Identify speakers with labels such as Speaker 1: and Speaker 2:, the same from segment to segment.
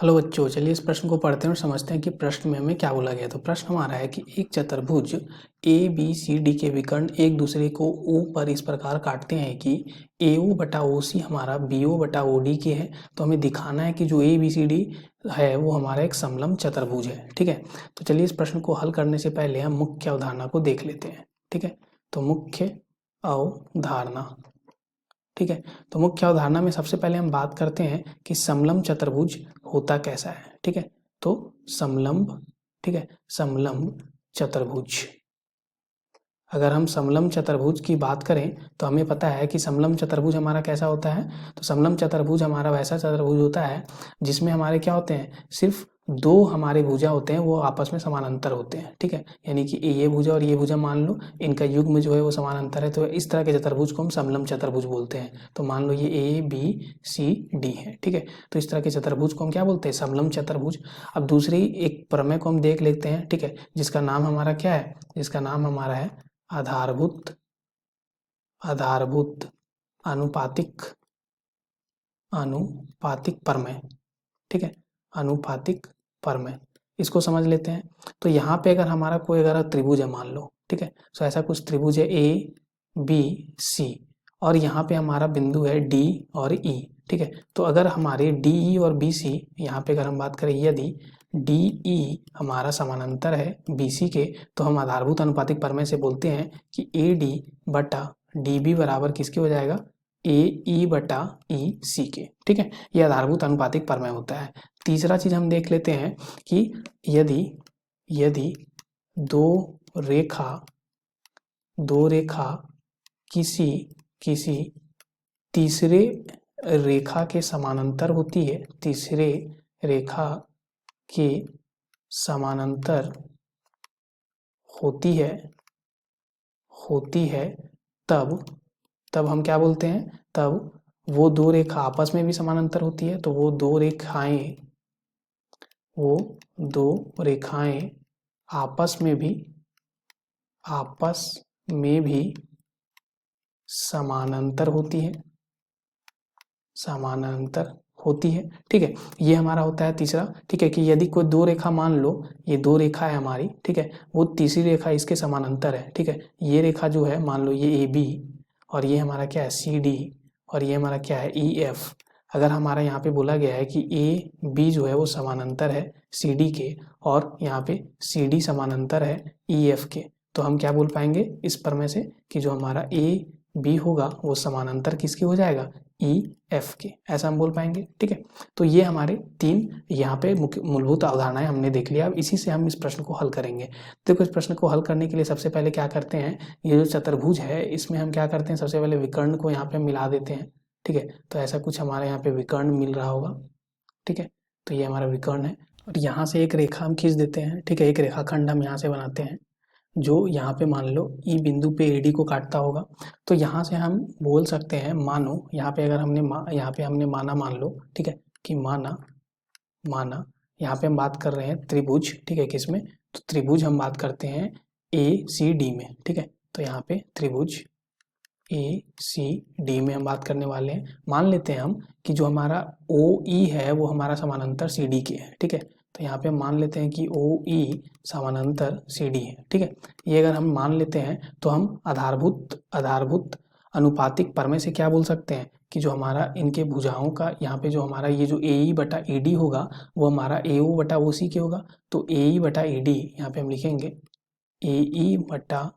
Speaker 1: Hello बच्चों, चलिए इस प्रश्न को पढ़ते हैं और समझते हैं कि प्रश्न में हमें क्या बोला गया। तो प्रश्न हमारा है कि एक चतुर्भुज ए बी सी डी के विकर्ण एक दूसरे को ओ पर इस प्रकार काटते हैं कि ए ओ बटा ओ सी हमारा बी ओ बटा ओ डी के है। तो हमें दिखाना है कि जो ए बी सी डी है वो हमारा एक समलंब चतुर्भुज है। ठीक है, तो चलिए इस प्रश्न को हल करने से पहले हम मुख्य अवधारणा को देख लेते हैं। ठीक है, तो मुख्य अवधारणा, ठीक है, तो मुख्य अवधारणा में सबसे पहले हम बात करते हैं कि समलंब चतुर्भुज होता कैसा है। ठीक है, तो समलंब, ठीक है, समलंब चतुर्भुज, अगर हम समलंब चतुर्भुज की बात करें तो हमें पता है कि समलंब चतुर्भुज हमारा कैसा होता है। तो समलंब चतुर्भुज हमारा वैसा चतुर्भुज होता है जिसमें हमारे क्या होते हैं, सिर्फ दो हमारे भुजा होते हैं वो आपस में समानांतर होते हैं। ठीक है, यानी कि ये भुजा और ये भुजा मान लो इनका युग्म जो है वो समानांतर है, तो इस तरह के चतुर्भुज को हम समलंब चतुर्भुज बोलते हैं। तो मान लो ये ए बी सी डी है। ठीक है, तो इस तरह के चतुर्भुज को हम क्या बोलते हैं, समलंब चतुर्भुज। अब दूसरी एक प्रमेय को हम देख लेते हैं। ठीक है, जिसका नाम हमारा क्या है, जिसका नाम हमारा है आधारभूत आधारभूत अनुपातिक अनुपातिक प्रमेय। ठीक है, अनुपातिक प्रमेय, इसको समझ लेते हैं। तो यहाँ पे अगर हमारा कोई अगर त्रिभुज है मान लो, ठीक है, तो ऐसा कुछ त्रिभुज है ए बी सी और यहाँ पे हमारा बिंदु है डी और ई। ठीक है, तो अगर हमारे डी ई और बी सी, यहाँ पे अगर हम बात करें यदि डी ई हमारा समानांतर है बी सी के, तो हम आधारभूत अनुपातिक प्रमेय से बोलते हैं कि ए डी बटा डी बी बराबर किसके हो जाएगा, ए ई बटा ई सी के। ठीक है, ये आधारभूत अनुपातिक प्रमेय होता है। तीसरा चीज हम देख लेते हैं कि यदि यदि दो रेखा किसी किसी तीसरे रेखा के समानांतर होती है, तीसरे रेखा के समानांतर होती है तब हम क्या बोलते हैं, तब वो दो रेखा आपस में भी समानांतर होती है, तो वो दो रेखाएं आपस में भी समानांतर होती है। ठीक है, ये हमारा होता है तीसरा। ठीक है, कि यदि कोई दो रेखा मान लो, ये दो रेखा है हमारी, ठीक है, वो तीसरी रेखा इसके समानांतर है। ठीक है, ये रेखा जो है मान लो ये ए बी और ये हमारा क्या है सी डी और ये हमारा क्या है ई एफ। अगर हमारा यहाँ पे बोला गया है कि ए बी जो है वो समानांतर है सी डी के और यहाँ पे सी डी समानांतर है ई एफ के, तो हम क्या बोल पाएंगे इस प्रमेय से कि जो हमारा ए बी होगा वो समानांतर किसके हो जाएगा, ई एफ के, ऐसा हम बोल पाएंगे। ठीक है, तो ये हमारे तीन यहाँ पे मुख्य मूलभूत अवधारणाएं हमने देख लिया। अब इसी से हम इस प्रश्न को हल करेंगे। देखो, इस प्रश्न को हल करने के लिए सबसे पहले क्या करते हैं, ये जो चतुर्भुज है इसमें हम क्या करते हैं, सबसे पहले विकर्ण को यहाँ पे मिला देते हैं। ठीक है, तो ऐसा कुछ हमारे यहाँ पे विकर्ण मिल रहा होगा। ठीक है, तो ये हमारा विकर्ण है और यहाँ से एक रेखा हम खींच देते हैं। ठीक है, एक रेखाखंड हम यहाँ से बनाते हैं जो यहाँ पे मान लो ई बिंदु पे एडी को काटता होगा। तो यहाँ से हम बोल सकते हैं, मानो यहाँ पे अगर यहाँ पे हमने माना, मान लो, ठीक है, कि माना यहाँ पे हम बात कर रहे हैं त्रिभुज। ठीक है, किसमें, तो त्रिभुज हम बात करते हैं ए सी डी में। ठीक है, तो यहाँ पे त्रिभुज ए सी डी में हम बात करने वाले हैं। मान लेते हैं हम कि जो हमारा ओ ई है वो हमारा समानांतर सी डी के है। ठीक है, तो यहाँ पे हम मान लेते हैं कि ओ ई समानांतर सी डी है। ठीक है, ये अगर हम मान लेते हैं तो हम आधारभूत अनुपातिक प्रमेय से क्या बोल सकते हैं कि जो हमारा इनके भुजाओं का यहाँ पे जो हमारा ये जो ए ई बटा ई डी होगा वो हमारा ए ओ बटा ओ सी के होगा। तो ए ई बटा ई डी यहाँ पे हम लिखेंगे ए ई बटा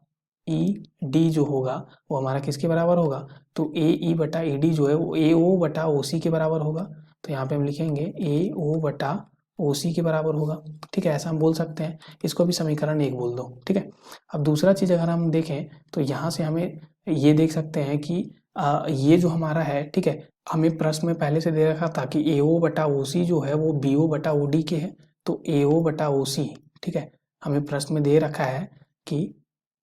Speaker 1: ई डी जो होगा वो हमारा किसके बराबर होगा, तो ए ई बटा ई डी जो है वो ए ओ बटा ओ सी के बराबर होगा। तो यहाँ पे हम लिखेंगे ए ओ बटा ओ सी के बराबर होगा। ठीक है, ऐसा हम बोल सकते हैं। इसको भी समीकरण 1 बोल दो। ठीक है, अब दूसरा चीज़ अगर हम देखें तो यहाँ से हमें ये देख सकते हैं कि ये जो हमारा है, ठीक है, हमें प्रश्न में पहले से दे रखा था कि ए ओ बटा ओ सी जो है वो बी ओ बटा ओ डी के है। तो ए ओ बटा ओ सी, ठीक है, हमें प्रश्न में दे रखा है कि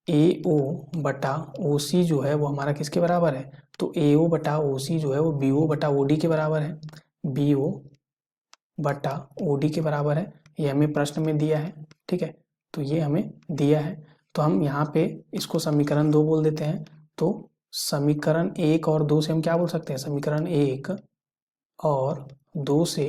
Speaker 1: ए ओ बटा ओ सी जो है वो हमारा किसके बराबर है, तो ए ओ बटा ओ सी जो है वो बी ओ बटा ओ डी के बराबर है, बी ओ बटा ओ डी के बराबर है। ये हमें प्रश्न में दिया है। ठीक है, तो ये हमें दिया है, तो हम यहाँ पे इसको समीकरण 2 बोल देते हैं। तो समीकरण 1 और 2 से हम क्या बोल सकते हैं, समीकरण 1 और 2 से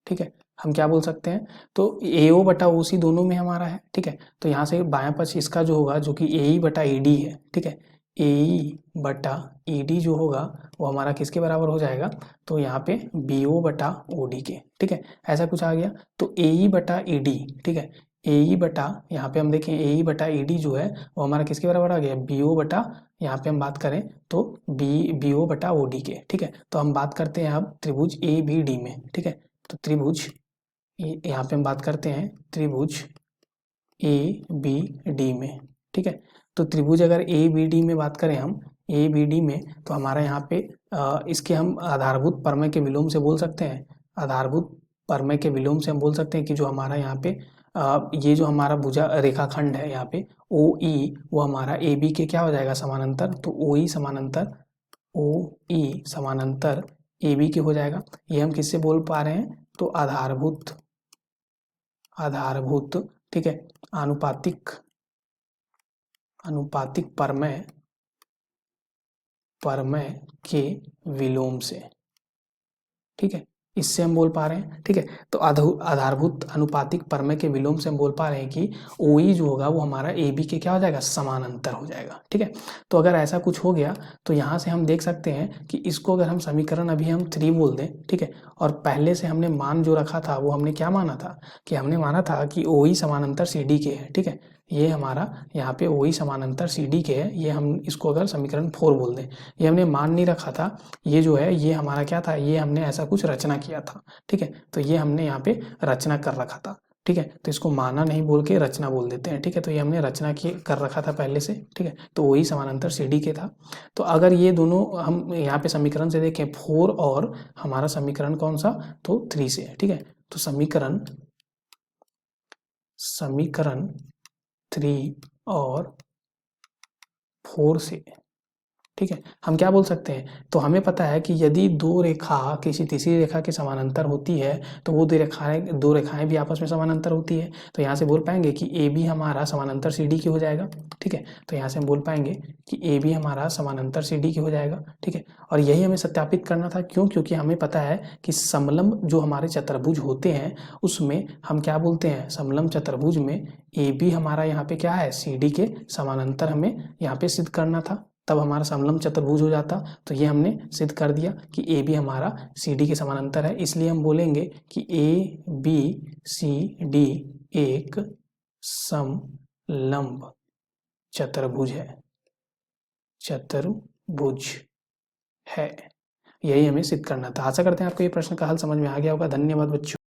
Speaker 1: ठीक है, हम क्या बोल सकते हैं, तो AO बटा OC दोनों में हमारा है, ठीक है, तो यहाँ से बायां पक्ष इसका जो होगा जो कि AE बटा ED है, ठीक है, AE बटा ED जो होगा वो हमारा किसके बराबर हो जाएगा, तो यहाँ पे BO बटा OD के, ठीक है, ऐसा कुछ आ गया। तो AE बटा ED, ठीक है, AE बटा, यहाँ पे हम देखें AE बटा ED जो है वो हमारा किसके बराबर आ गया, BO बटा, यहाँ पे हम बात करें तो BO बटा OD के, ठीक है। तो हम बात करते हैं अब त्रिभुज ABD में, ठीक है, तो त्रिभुज यहाँ पे हम बात करते हैं त्रिभुज ABD में, ठीक है। तो त्रिभुज अगर ABD में बात करें हम, ABD में, तो हमारा यहाँ पे इसके हम आधारभूत प्रमेय के विलोम से बोल सकते हैं, आधारभूत प्रमेय के विलोम से हम बोल सकते हैं कि जो हमारा यहाँ पे ये जो हमारा भुजा रेखाखंड है यहाँ पे OE वो हमारा AB के क्या हो जाएगा, समानांतर, तो OE समानांतर, OE समानांतर AB के हो जाएगा। ये हम किससे बोल पा रहे हैं, तो आधारभूत, आधारभूत, ठीक है, आनुपातिक, आनुपातिक प्रमेय, प्रमेय के विलोम से, ठीक है, इससे हम बोल पा रहे हैं, ठीक है। तो आधारभूत अनुपातिक प्रमेय के विलोम से हम बोल पा रहे हैं कि OE जो होगा वो हमारा AB के क्या हो जाएगा, समानांतर हो जाएगा, ठीक है। तो अगर ऐसा कुछ हो गया तो यहाँ से हम देख सकते हैं कि इसको अगर हम समीकरण अभी हम 3 बोल दें, ठीक है, और पहले से हमने मान जो रखा था वो हमने क्या माना था, कि हमने माना था कि OE समानांतर CD के है, ठीक है, ये हमारा यहाँ पे OE समानांतर CD के है, ये हम इसको अगर समीकरण 4 बोल दें, ये हमने मान नहीं रखा था, ये जो है ये हमारा क्या था, ये हमने ऐसा कुछ रचना किया था, ठीक है, तो ये हमने यहाँ पे रचना कर रखा था, ठीक है, तो इसको माना नहीं बोल के रचना बोल देते हैं, ठीक है, तो ये हमने रचना की कर रखा था पहले से, ठीक है, तो वही समानांतर CD के था। तो अगर ये दोनों हम यहाँ पे समीकरण से देखें 4 और हमारा समीकरण कौन सा, तो 3 से है, ठीक है, तो समीकरण, समीकरण 3 और 4 से, ठीक है, हम क्या बोल सकते हैं, तो हमें पता है कि यदि दो रेखा किसी तीसरी रेखा के समानांतर होती है तो वो दो रेखाएं भी आपस में समानांतर होती है, तो यहाँ से बोल पाएंगे कि AB हमारा समानांतर CD की हो जाएगा, ठीक है, तो यहाँ से हम बोल पाएंगे कि AB हमारा समानांतर CD की हो जाएगा, ठीक है। और यही हमें सत्यापित करना था, क्यों, क्योंकि हमें पता है कि समलंब जो हमारे चतुर्भुज होते हैं उसमें हम क्या बोलते हैं, समलंब चतुर्भुज में AB हमारा यहाँ पे क्या है, CD के समानांतर हमें यहाँ पे सिद्ध करना था, तब हमारा समलंब चतुर्भुज हो जाता। तो ये हमने सिद्ध कर दिया कि AB हमारा CD के समानांतर है, इसलिए हम बोलेंगे कि ABCD एक समलंब चतुर्भुज है, चतुर्भुज है, यही हमें सिद्ध करना था। आशा करते हैं आपको ये प्रश्न का हल समझ में आ गया होगा। धन्यवाद बच्चों।